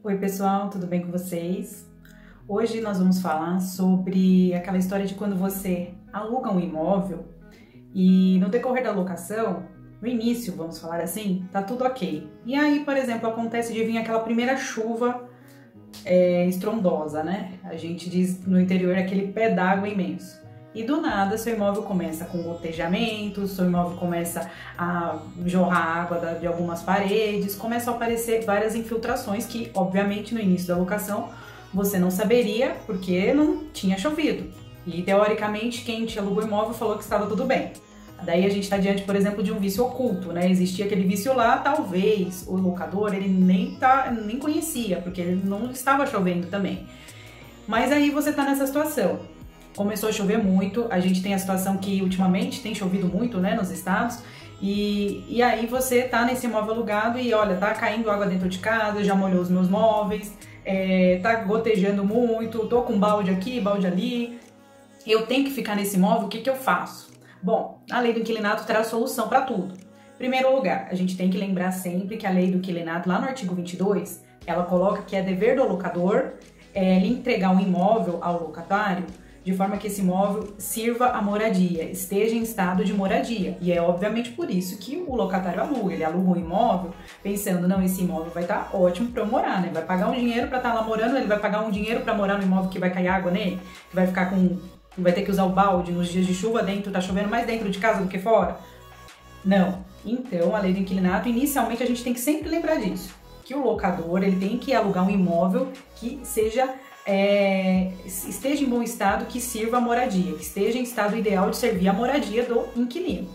Oi pessoal, tudo bem com vocês? Hoje nós vamos falar sobre aquela história de quando você aluga um imóvel e no decorrer da locação, no início, vamos falar assim, tá tudo ok. E aí, por exemplo, acontece de vir aquela primeira chuva estrondosa, né? A gente diz no interior aquele pé d'água imenso. E do nada seu imóvel começa com gotejamento, seu imóvel começa a jorrar água de algumas paredes, começam a aparecer várias infiltrações que, obviamente, no início da locação você não saberia porque não tinha chovido. E, teoricamente, quem te alugou o imóvel falou que estava tudo bem. Daí a gente está diante, por exemplo, de um vício oculto, né? Existia aquele vício lá, talvez o locador ele nem conhecia, porque ele não estava chovendo também. Mas aí você está nessa situação. Começou a chover muito, a gente tem a situação que ultimamente tem chovido muito, né, nos estados, e aí você tá nesse imóvel alugado e olha, tá caindo água dentro de casa, já molhou os meus móveis, tá gotejando muito, tô com balde aqui, balde ali, eu tenho que ficar nesse imóvel, o que eu faço? Bom, a lei do inquilinato terá solução para tudo. Em primeiro lugar, a gente tem que lembrar sempre que a lei do inquilinato, lá no artigo 22, ela coloca que é dever do locador lhe entregar um imóvel ao locatário de forma que esse imóvel sirva a moradia, esteja em estado de moradia. E é obviamente por isso que o locatário aluga. Ele aluga um imóvel pensando, não, esse imóvel vai estar ótimo para eu morar, né? Vai pagar um dinheiro para estar lá morando, ele vai pagar um dinheiro para morar no imóvel que vai cair água nele, que vai ficar vai ter que usar o balde nos dias de chuva dentro, tá chovendo mais dentro de casa do que fora? Não. Então, a lei do inquilinato, inicialmente a gente tem que sempre lembrar disso, que o locador, ele tem que alugar um imóvel que esteja em bom estado, que sirva a moradia, que esteja em estado ideal de servir a moradia do inquilino.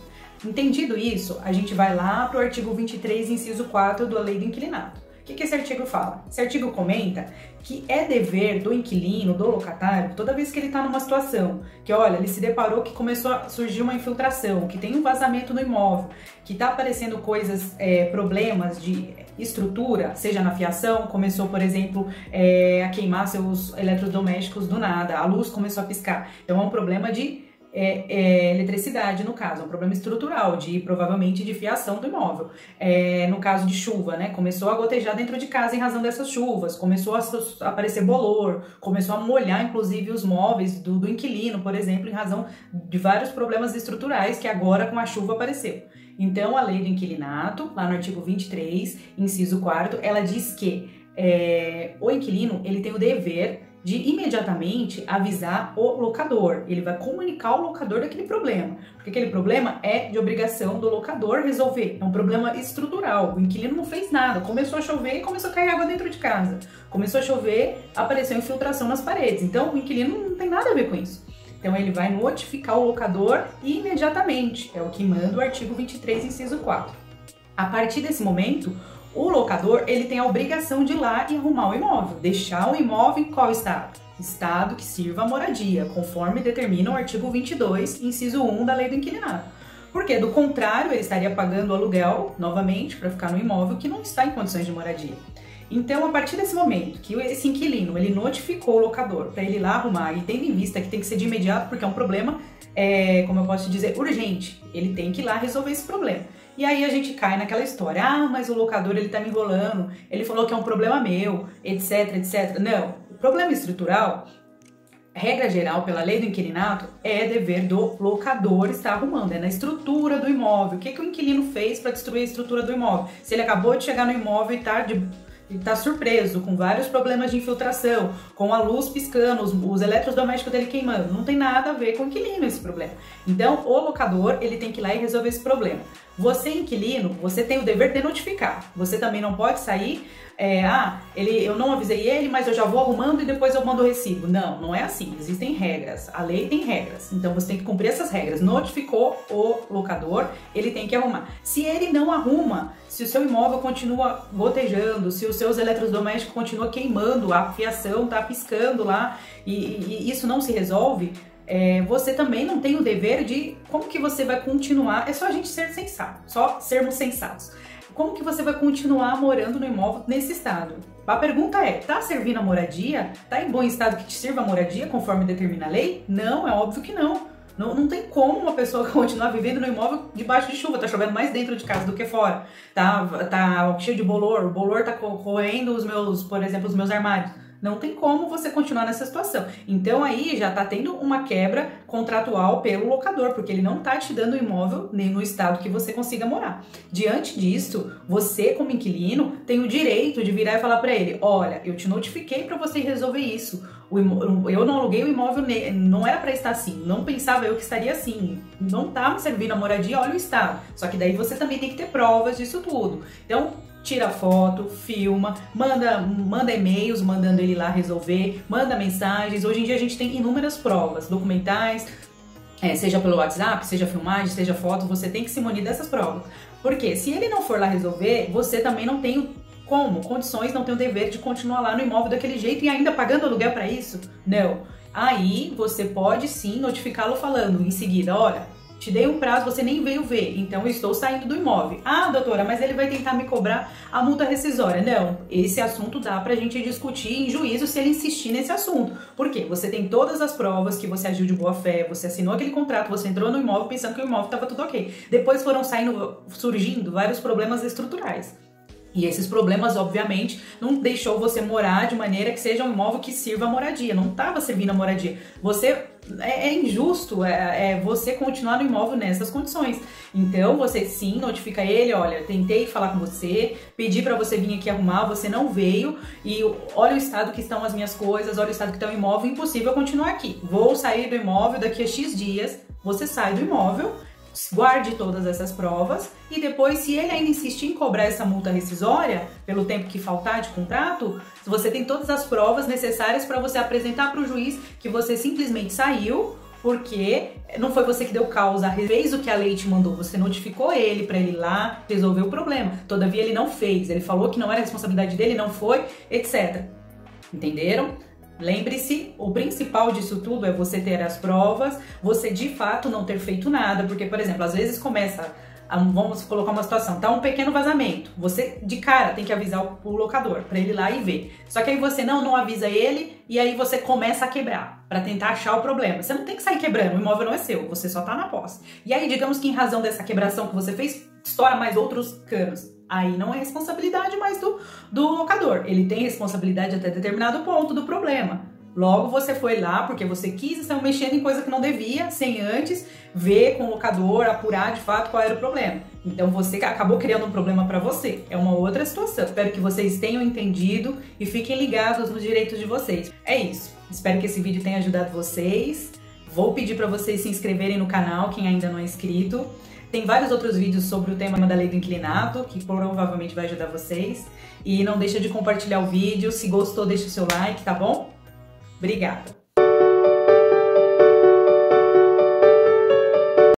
Entendido isso, a gente vai lá para o artigo 23, inciso 4 da Lei do Inquilinato. O que esse artigo fala? Esse artigo comenta que é dever do inquilino, do locatário, toda vez que ele está numa situação que, olha, ele se deparou que começou a surgir uma infiltração, que tem um vazamento no imóvel, que está aparecendo coisas, problemas de estrutura, seja na fiação, começou, por exemplo, a queimar seus eletrodomésticos do nada, a luz começou a piscar. Então é um problema de eletricidade, no caso, é um problema estrutural, provavelmente de fiação do imóvel. No caso de chuva, né, começou a gotejar dentro de casa em razão dessas chuvas, começou a aparecer bolor, começou a molhar inclusive os móveis do inquilino, por exemplo, em razão de vários problemas estruturais que agora com a chuva apareceu. Então a lei do inquilinato, lá no artigo 23, inciso 4º, ela diz que o inquilino ele tem o dever de imediatamente avisar o locador. Ele vai comunicar ao locador daquele problema, porque aquele problema é de obrigação do locador resolver. É um problema estrutural. O inquilino não fez nada. Começou a chover e começou a cair água dentro de casa. Começou a chover, apareceu infiltração nas paredes. Então o inquilino não tem nada a ver com isso. Então ele vai notificar o locador imediatamente. É o que manda o artigo 23, inciso 4. A partir desse momento, o locador ele tem a obrigação de ir lá e arrumar o imóvel, deixar o imóvel em qual estado? Estado que sirva a moradia, conforme determina o artigo 22, inciso 1 da Lei do Inquilinato. Porque, do contrário, ele estaria pagando o aluguel, novamente, para ficar no imóvel que não está em condições de moradia. Então, a partir desse momento que esse inquilino ele notificou o locador para ele ir lá arrumar, e tendo em vista que tem que ser de imediato, porque é um problema, como eu posso dizer, urgente, ele tem que ir lá resolver esse problema. E aí a gente cai naquela história, mas o locador ele tá me enrolando, ele falou que é um problema meu, etc, etc. Não, o problema estrutural, regra geral pela lei do inquilinato, é dever do locador estar arrumando, é na estrutura do imóvel. O que o inquilino fez para destruir a estrutura do imóvel? Se ele acabou de chegar no imóvel e tá surpreso com vários problemas de infiltração, com a luz piscando, os eletrodomésticos dele queimando, não tem nada a ver com o inquilino esse problema. Então, o locador, ele tem que ir lá e resolver esse problema. Você, inquilino, você tem o dever de notificar. Você também não pode sair, eu não avisei ele, mas eu já vou arrumando e depois eu mando o recibo. Não, não é assim. Existem regras. A lei tem regras. Então você tem que cumprir essas regras. Notificou o locador, ele tem que arrumar. Se ele não arruma, se o seu imóvel continua gotejando, se os seus eletrodomésticos continuam queimando, a fiação tá piscando lá e isso não se resolve, você também não tem o dever de como que você vai continuar, é só a gente ser sensato, só sermos sensatos. Como que você vai continuar morando no imóvel nesse estado? A pergunta é, tá servindo a moradia? Tá em bom estado que te sirva a moradia conforme determina a lei? Não, é óbvio que não. Não tem como uma pessoa continuar vivendo no imóvel debaixo de chuva, tá chovendo mais dentro de casa do que fora, tá cheio de bolor, o bolor tá corroendo por exemplo, os meus armários. Não tem como você continuar nessa situação. Então aí já tá tendo uma quebra contratual pelo locador, porque ele não tá te dando o imóvel nem no estado que você consiga morar. Diante disso, você como inquilino tem o direito de virar e falar para ele: olha, eu te notifiquei para você resolver isso. Eu não aluguei o imóvel, não era para estar assim, não pensava eu que estaria assim, não tá me servindo a moradia, olha o estado. Só que daí você também tem que ter provas disso tudo. Então, tira foto, filma, manda e-mails mandando ele lá resolver, manda mensagens. Hoje em dia a gente tem inúmeras provas documentais, seja pelo WhatsApp, seja filmagem, seja foto, você tem que se munir dessas provas. Porque se ele não for lá resolver, você também não tem condições, não tem o dever de continuar lá no imóvel daquele jeito e ainda pagando aluguel para isso? Não. Aí você pode sim notificá-lo falando em seguida: olha, te dei um prazo, você nem veio ver, então eu estou saindo do imóvel. Ah, doutora, mas ele vai tentar me cobrar a multa rescisória. Não, esse assunto dá pra gente discutir em juízo se ele insistir nesse assunto. Por quê? Você tem todas as provas que você agiu de boa fé, você assinou aquele contrato, você entrou no imóvel pensando que o imóvel estava tudo ok. Depois foram surgindo vários problemas estruturais. E esses problemas, obviamente, não deixou você morar de maneira que seja um imóvel que sirva a moradia. Não estava servindo a moradia. É injusto você continuar no imóvel nessas condições. Então, você sim notifica ele: olha, tentei falar com você, pedi para você vir aqui arrumar, você não veio, e olha o estado que estão as minhas coisas, olha o estado que está o imóvel, impossível continuar aqui. Vou sair do imóvel daqui a X dias. Você sai do imóvel, guarde todas essas provas e depois, se ele ainda insistir em cobrar essa multa rescisória pelo tempo que faltar de contrato, você tem todas as provas necessárias para você apresentar para o juiz que você simplesmente saiu porque não foi você que deu causa, fez o que a lei te mandou, você notificou ele para ele ir lá resolver o problema. Todavia ele não fez, ele falou que não era responsabilidade dele, não foi, etc. Entenderam? Lembre-se, o principal disso tudo é você ter as provas, você de fato não ter feito nada, porque, por exemplo, às vezes vamos colocar uma situação, tá um pequeno vazamento, você de cara tem que avisar o locador para ele ir lá e ver. Só que aí você não avisa ele e aí você começa a quebrar para tentar achar o problema. Você não tem que sair quebrando, o imóvel não é seu, você só tá na posse. E aí, digamos que em razão dessa quebração que você fez, estoura mais outros canos. Aí não é responsabilidade mais do locador. Ele tem responsabilidade até determinado ponto do problema. Logo, você foi lá porque você quis estar mexendo em coisa que não devia, sem antes ver com o locador, apurar de fato qual era o problema. Então, você acabou criando um problema para você. É uma outra situação. Espero que vocês tenham entendido e fiquem ligados nos direitos de vocês. É isso. Espero que esse vídeo tenha ajudado vocês. Vou pedir para vocês se inscreverem no canal, quem ainda não é inscrito. Tem vários outros vídeos sobre o tema da lei do inquilinato, que provavelmente vai ajudar vocês. E não deixa de compartilhar o vídeo. Se gostou, deixa o seu like, tá bom? Obrigada!